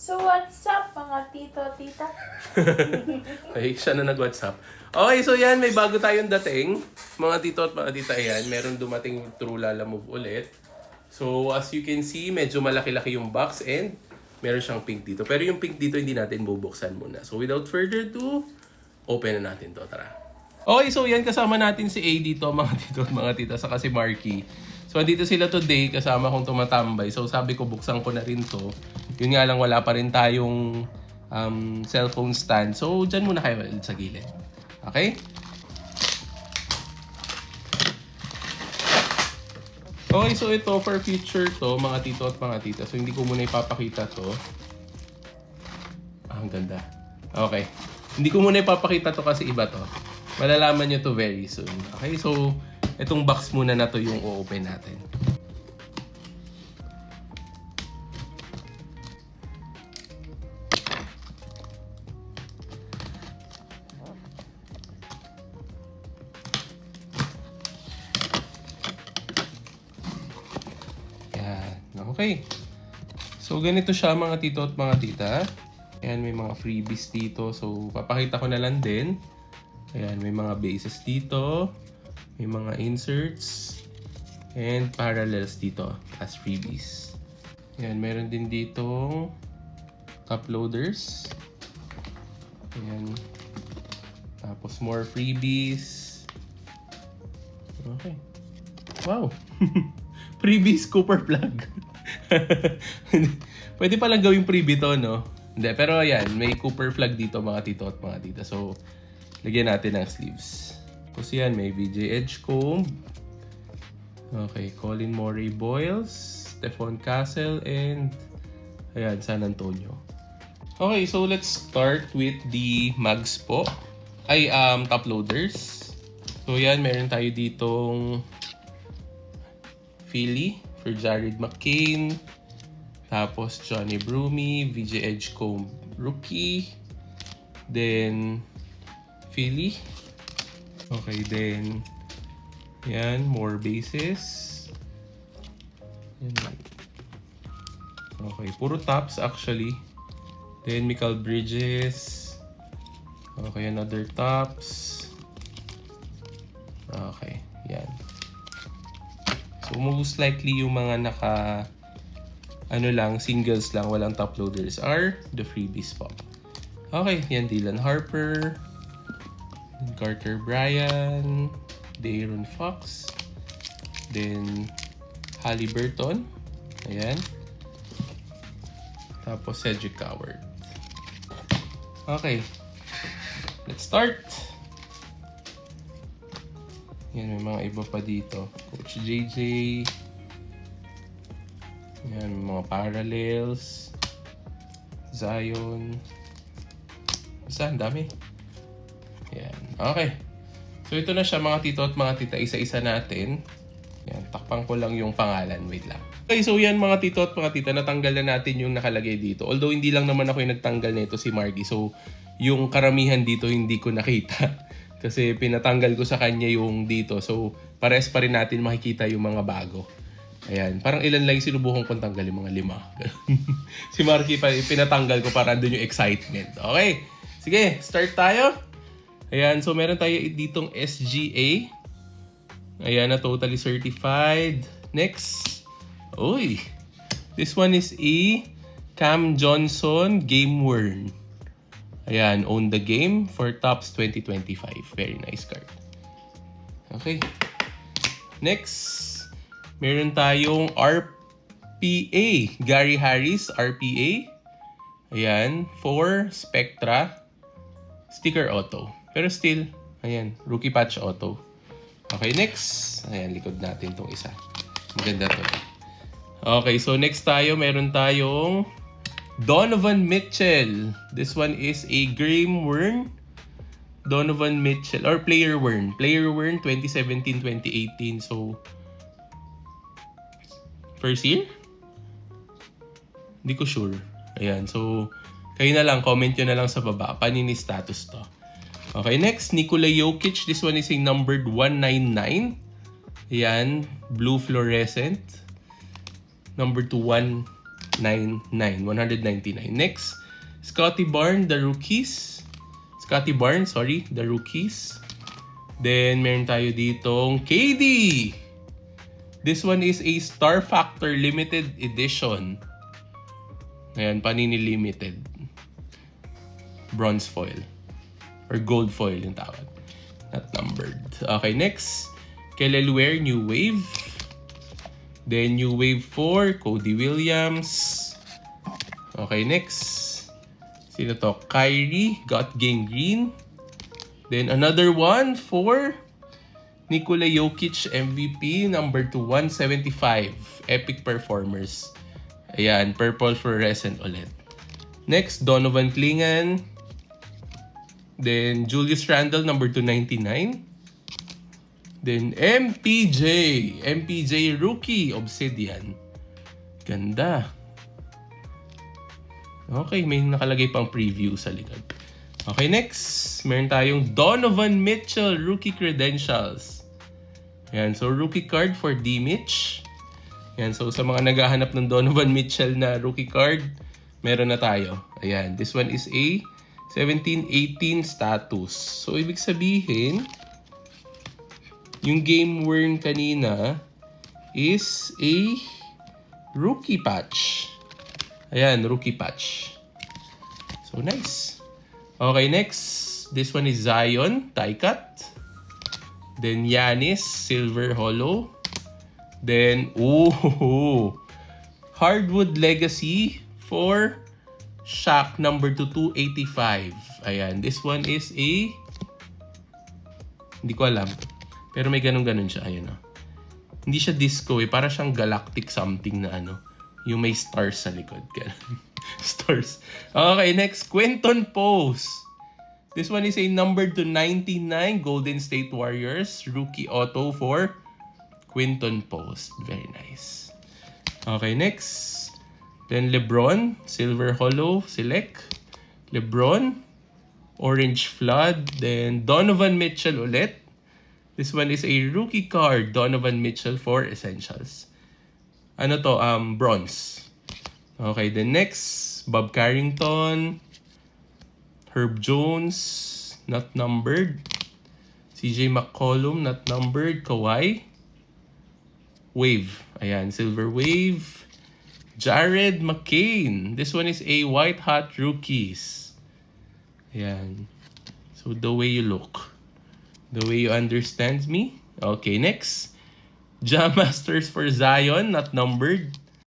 So what's up mga tito, tita? Ay, siya na nag-WhatsApp. Okay, so yan, may bago tayong dating. Mga tito at mga tita, yan. Meron dumating True Lala Move ulit. So, as you can see, medyo malaki-laki yung box and meron siyang pink dito. Pero yung pink dito, hindi natin bubuksan muna. So, without further ado, open na natin to. Tara. Okay, so yan, kasama natin si A dito, mga tito at mga tita, saka si Marky. So, andito sila today, kasama kong tumatambay. So, sabi ko, buksan ko na rin to. Yun nga lang, wala pa rin tayong cellphone stand. So, dyan muna kayo sa gilid. Okay? Okay, so ito for future to, mga tito at mga tita. So, hindi ko muna ipapakita to. Ah, ang ganda. Okay. Hindi ko muna ipapakita to kasi iba to. Malalaman nyo to very soon. Okay, so itong box muna na to yung o-open natin. Okay. So, ganito siya mga tito at mga tita. Ayan, may mga freebies dito. So, papakita ko na lang din. Ayan, may mga bases dito. May mga inserts. And parallels dito as freebies. Ayan, meron din ditong cup loaders. Ayan. Tapos more freebies. Okay. Wow! Freebies Cooper plug. Pwede palang gawing freebie to, no? Hindi, pero ayan, may Cooper plug dito mga tito at mga tita. So, lagyan natin ng sleeves. Tapos yan, may VJ Edge comb. Okay, Colin Murray Boyles, Stephon Castle, and ayan, San Antonio. Okay, so let's start with the mags po. Ay, top loaders. So yan, meron tayo ditong Philly for Jared McCain. Tapos Johnny Brumi, VJ Edgecomb rookie. Then Philly. Okay, then yan, more bases. Yan. Okay, puro tops actually. Then Michael Bridges. Okay, another tops. Okay, yan. So, most likely yung mga singles lang, walang top loaders are the freebies po. Okay, yan, Dylan Harper, Carter Bryan, De'Aaron Fox, then Halliburton, ayan. Tapos Cedric Coward. Okay, let's start. Yan, may mga iba pa dito. Coach JJ. Yan, may mga parallels. Zion. Basta, ang dami. Yan, okay. So, ito na siya mga tito at mga tita. Isa-isa natin. Yan, takpan ko lang yung pangalan. Wait lang. Okay, so yan mga tito at mga tita. Natanggal na natin yung nakalagay dito. Although, hindi lang naman ako yung nagtanggal nito, si Marky. So, yung karamihan dito, hindi ko nakita. Kasi pinatanggal ko sa kanya yung dito. So, pares pa rin natin makikita yung mga bago. Ayan. Parang ilan lang yung sinubukan kong tanggal, yung mga 5. Si Marky pa, pinatanggal ko para andun yung excitement. Okay. Sige, start tayo. Ayan. So, meron tayo ditong SGA. Ayan, na totally certified. Next. Uy. This one is a Cam Johnson Game Worn. Ayan, own the game for Tops 2025. Very nice card. Okay. Next, meron tayong RPA. Gary Harris, RPA. Ayan, for Spectra. Sticker auto. Pero still, ayan, rookie patch auto. Okay, next. Ayan, likod natin tong isa. Maganda to. Okay, so next tayo, meron tayong Donovan Mitchell. This one is a game worn Donovan Mitchell or player worn. Player worn 2017-2018. So first year? Hindi ko sure. Ayan. So kayo na lang, comment nyo na lang sa baba. Panini status to. Okay, next, Nikola Jokic. This one is a numbered 199. Ayan, blue fluorescent. Number 2, 199. Next, Scotty Barnes, the rookies. The rookies. Then, meron tayo ditong KD. This one is a Star Factor limited edition. Ayan, Panini Limited. Bronze foil. Or gold foil yung tawag. Not numbered. Okay, next. Kelly Ware, New Wave. Then, New Wave 4, Cody Williams. Okay, next. Sino to? Kyrie, got gangrene. Then, another one for Nikola Jokic, MVP, number 175. Epic Performers. Ayan, purple fluorescent ulit. Next, Donovan Clingan. Then, Julius Randle, number 299. Then, MPJ rookie, Obsidian. Ganda. Okay, may nakalagay pang preview sa likod. Okay, next. Meron tayong Donovan Mitchell rookie credentials. Ayan, so rookie card for D-Mitch. Ayan, so sa mga naghahanap ng Donovan Mitchell na rookie card, meron na tayo. Ayan, this one is a 17-18 status. So, ibig sabihin, yung game worn kanina is a rookie patch. Ayan, rookie patch. So, nice. Okay, next. This one is Zion, die cut. Then, Giannis, silver hollow. Then, Hardwood Legacy for Shaq, number 285. Ayan, this one is a... Hindi ko alam. Pero may ganun-ganun siya. Ayan, oh. Hindi siya disco eh. Para siyang galactic something na ano. Yung may stars sa likod. Stars. Okay, next. Quinton Post. This one is a number 299 Golden State Warriors. Rookie auto for Quinton Post. Very nice. Okay, next. Then LeBron. Silver Hollow. Select. LeBron. Orange Flood. Then Donovan Mitchell ulit. This one is a rookie card. Donovan Mitchell for Essentials. Ano to? Bronze. Okay, then next. Bob Carrington. Herb Jones. Not numbered. CJ McCollum. Not numbered. Kawhi. Wave. Ayan, Silver Wave. Jared McCain. This one is a White Hot Rookies. Ayan. So, the way you look. The way you understand me. Okay, next. Jam Masters for Zion. Not numbered.